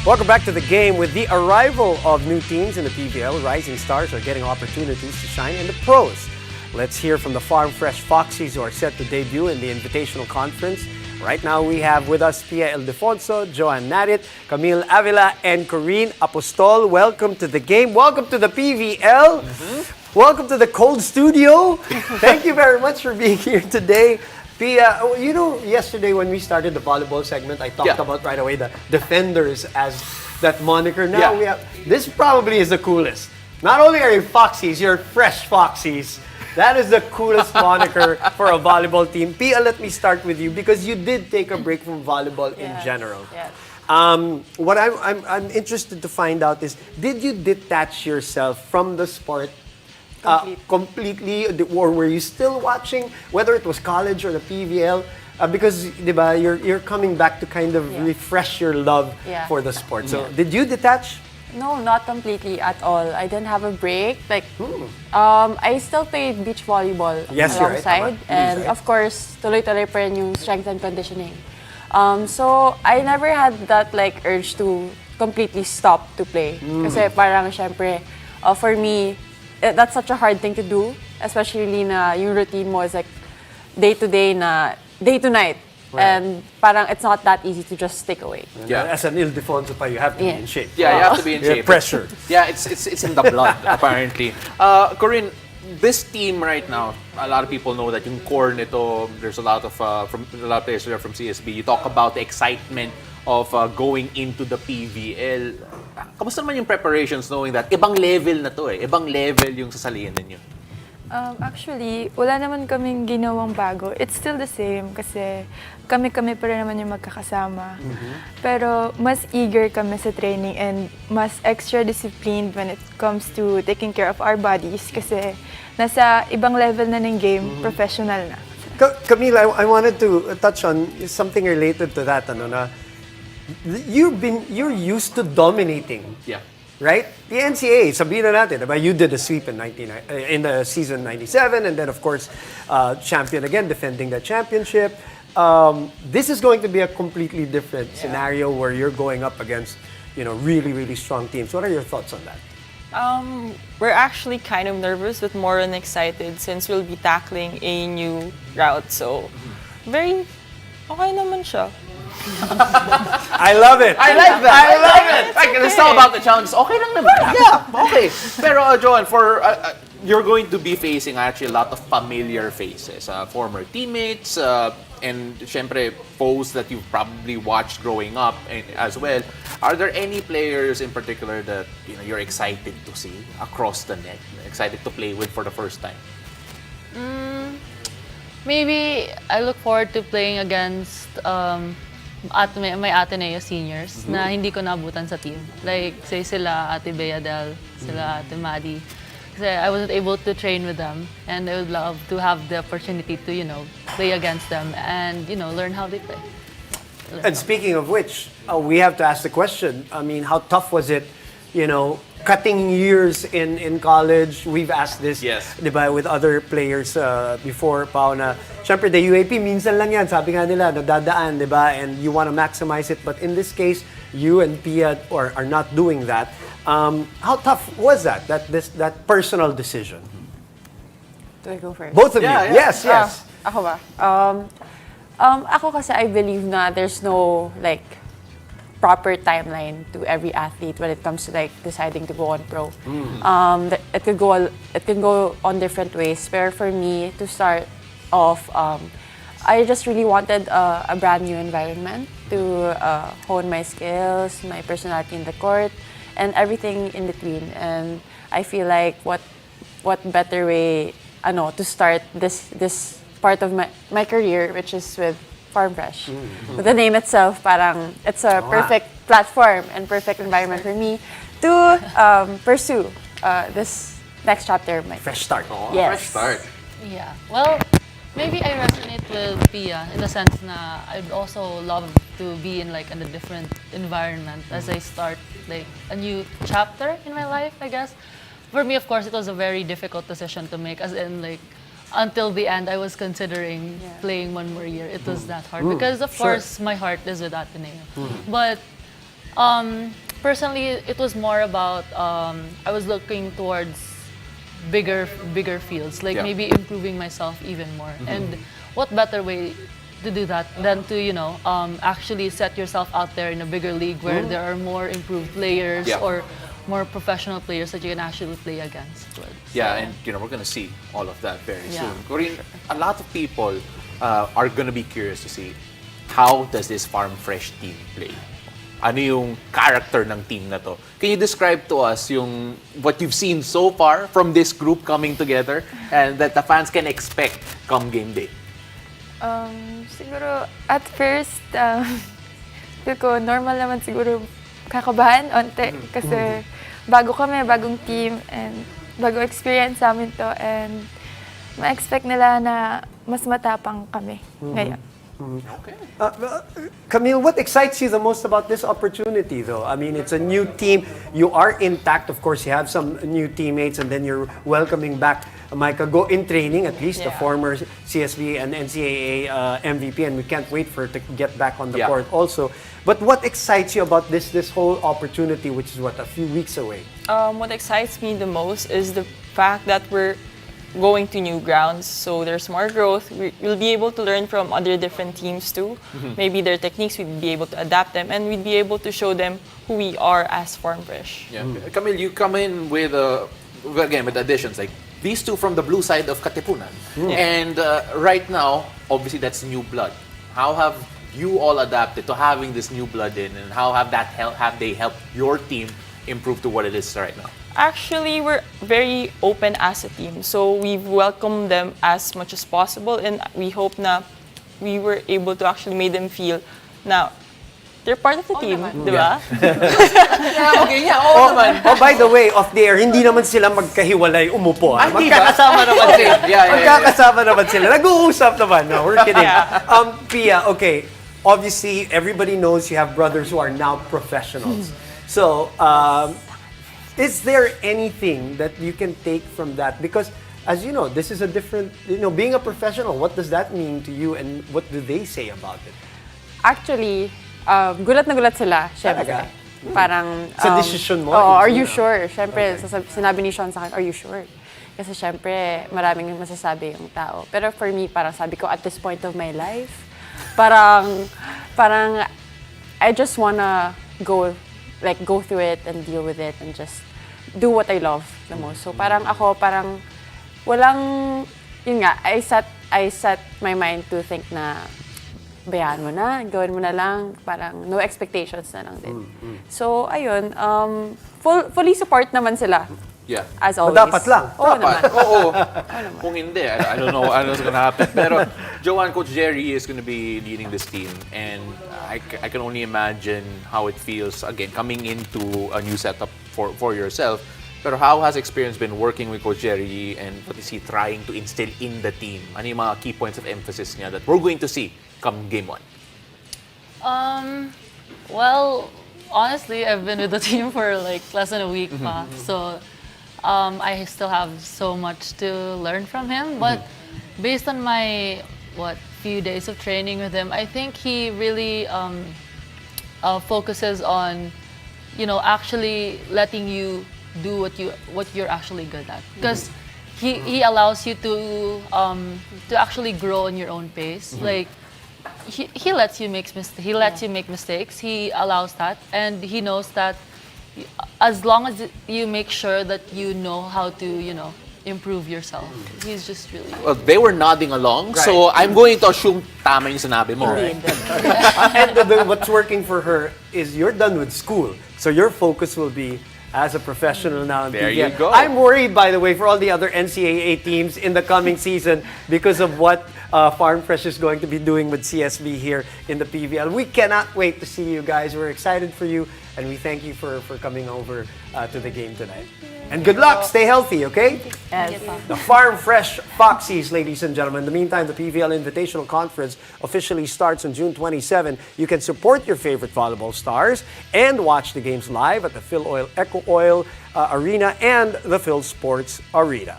Welcome back to the game. With the arrival of new teams in the PVL, rising stars are getting opportunities to shine in the pros. Let's hear from the Farm Fresh Foxies who are set to debut in the Invitational Conference. Right now we have with us Pia Ildefonso, Joan Narit, Camille Avila, and Corinne Apostol. Welcome to the game. Welcome to the PVL. Welcome to the cold studio. Thank you very much for being here today. Pia, you know, yesterday when we started the volleyball segment, I talked about right away the defenders as that moniker. Now we have, this probably is the coolest. Not only are you Foxies, you're fresh Foxies. That is the coolest moniker for a volleyball team. Pia, let me start with you because you did take a break from volleyball in general. Yes. What I'm interested to find out is, did you detach yourself from the sport completely, or were you still watching, whether it was college or the PVL? Because diba, you're coming back to kind of refresh your love for the sport. So did you detach? No, not completely at all. I didn't have a break. Like, I still played beach volleyball alongside. And of course, tuloy-tuloy pa rin yung strength and conditioning. So I never had that like urge to completely stop to play. Kasi parang syempre, for me, that's such a hard thing to do, especially na yung routine mo is like day to day na day to night. And parang it's not that easy to just stick away. As an Ildefonso pa, you have to be in shape. Yeah, you have to be in shape. Pressure. Yeah, it's in the blood apparently. Corinne, this team right now, a lot of people know that yung core nito, there's a lot of players who are from CSB. You talk about the excitement of going into the PVL. Kamusta naman yung preparations knowing that ibang level na to ibang level yung sasalihan ninyo? Actually, wala naman kaming ginawang bago. It's still the same kasi kami-kami pa rin naman yung magkakasama. Pero mas eager kami sa training and mas extra disciplined when it comes to taking care of our bodies kasi nasa ibang level na ng game, professional na. Camille, I wanted to touch on something related to that. Ano, na you're used to dominating. Right? The NCAA, sabihin na natin, diba? You did a sweep in the season 97, and then of course, champion again, defending the championship. This is going to be a completely different scenario where you're going up against, you know, really, really strong teams. What are your thoughts on that? We're actually kind of nervous but more than excited since we'll be tackling a new route. So, very okay naman siya. I love it. I like that. I love it. Like, let's talk about the challenges. Okay lang naman. Yeah, okay. Pero Joan, for you're going to be facing actually a lot of familiar faces, former teammates, and syempre foes that you've probably watched growing up as well. Are there any players in particular that you're excited to see across the net, excited to play with for the first time? Maybe I look forward to playing against my Ateneo seniors na hindi ko naabutan sa team. Like, say sila Ate Beadel, sila Ate Maddie. Kasi I wasn't able to train with them and I would love to have the opportunity to, play against them and, learn how they play. And speaking of which, we have to ask the question, I mean, how tough was it, cutting years in college? We've asked this, diba, with other players before, Pao, na syempre the UAP, minsan lang yan, sabi nga nila, nadadaan, diba, and you want to maximize it. But in this case, you and Pia are not doing that. How tough was that personal decision? Do I go first? Both of you, yes. Ako ba? Ako kasi I believe na there's no, like, proper timeline to every athlete when it comes to like deciding to go on pro. It could go on different ways. But for me, to start off, I just really wanted a brand new environment to hone my skills, my personality in the court, and everything in between. And I feel like what better way, to start this part of my career, which is with Farm Fresh. With the name itself, parang it's a perfect platform and perfect environment for me to pursue this next chapter of my life. Fresh start. Yes. Fresh start. Yeah. Well, maybe I resonate with Pia in the sense na I'd also love to be in like in a different environment as I start like a new chapter in my life, I guess. For me, of course, it was a very difficult decision to make, as in like until the end, I was considering playing one more year. It was that hard because, of course, my heart is with Ateneo. But Personally, it was more about I was looking towards bigger fields, like Yeah. maybe improving myself even more. And what better way to do that than to actually set yourself out there in a bigger league where there are more improved players Yeah. or more professional players that you can actually play against. Yeah, and we're gonna see all of that very Yeah. soon. Corinne, a lot of people are gonna be curious to see how does this Farm Fresh team play? Ano yung character ng team na to? Can you describe to us yung what you've seen so far from this group coming together and that the fans can expect come game day? Siguro, at first, feel ko normal naman siguro kakabahan onte kasi bago kami, bagong team, and bago experience namin to, and ma-expect nila na mas matapang kami ngayon. Camille, what excites you the most about this opportunity, though? I mean, it's a new team. You are intact. Of course, you have some new teammates, and then you're welcoming back Micah Go in training, at least, the Yeah. former CSB and NCAA MVP, and we can't wait for her to get back on the Yeah. court also. But what excites you about this whole opportunity, which is, what, a few weeks away? What excites me the most is the fact that we're going to new grounds, so there's more growth. We'll be able to learn from other different teams too. Maybe their techniques, we'd be able to adapt them, and we'd be able to show them who we are as Farm Fresh. Yeah. Camille, you come in with again with additions like these two from the blue side of Katipunan, and right now, obviously that's new blood. How have you all adapted to having this new blood in, and how have they helped your team improve to what it is right now? Actually, we're very open as a team, so we've welcomed them as much as possible, and we hope na we were able to actually make them feel na they're part of the team, di ba? Yeah, okay, yeah, oo naman. Oh, by the way, off the air, hindi naman sila magkahiwalay umupo. Ay, di ba? Magkakasama naman sila. Yeah. Magkakasama naman sila. Nag-uusap naman. No, we're kidding. Pia, okay, obviously, everybody knows you have brothers who are now professionals. So, is there anything that you can take from that? Because, as you know, this is a different, being a professional, what does that mean to you, and what do they say about it? Actually, gulat na gulat sila, syempre. Talaga? Parang... Sa decision mo? Oo, are you sure? Syempre, sinabi ni Sean sa akin, are you sure? Kasi syempre, maraming masasabi yung tao. Pero for me, parang sabi ko, at this point of my life, parang I just wanna go through it and deal with it and just do what I love the most. So parang ako, walang, yun nga, I set my mind to think na, bayaan mo na, gawin mo na lang, parang no expectations na lang din. So, ayun, fully support naman sila. Yeah. As always. Dapat lang. Oo naman. Oo. Kung hindi, I don't know what's gonna happen. Pero, Joanne, Coach Jerry is gonna be leading this team, and I can only imagine how it feels, again, coming into a new setup for yourself. Pero how has experience been working with Coach Jerry, and what is he trying to instill in the team? Ano yung mga key points of emphasis niya that we're going to see come game 1? Well, honestly, I've been with the team for like less than a week pa. So, I still have so much to learn from him. But based on my, few days of training with him, I think he really focuses on, actually letting you do what you're actually good at. Because he allows you to actually grow in your own pace. Like, he lets you make mistakes. He allows that, and he knows that as long as you make sure that you know how to, improve yourself. He's just really... Well, they were nodding along, so I'm going to assume tama yung sinabi mo. Indeed. And what's working for her is you're done with school, so your focus will be as a professional now in There PVL. you go. I'm worried, by the way, for all the other NCAA teams in the coming season because of what Farm Fresh is going to be doing with CSB here in the PVL. We cannot wait to see you guys. We're excited for you, and we thank you for coming over to the game tonight. And good luck. Stay healthy, okay? Yes. The Farm Fresh Foxies, ladies and gentlemen. In the meantime, the PVL Invitational Conference officially starts on June 27. You can support your favorite volleyball stars and watch the games live at the Phil Oil Eco Oil Arena and the Phil Sports Arena.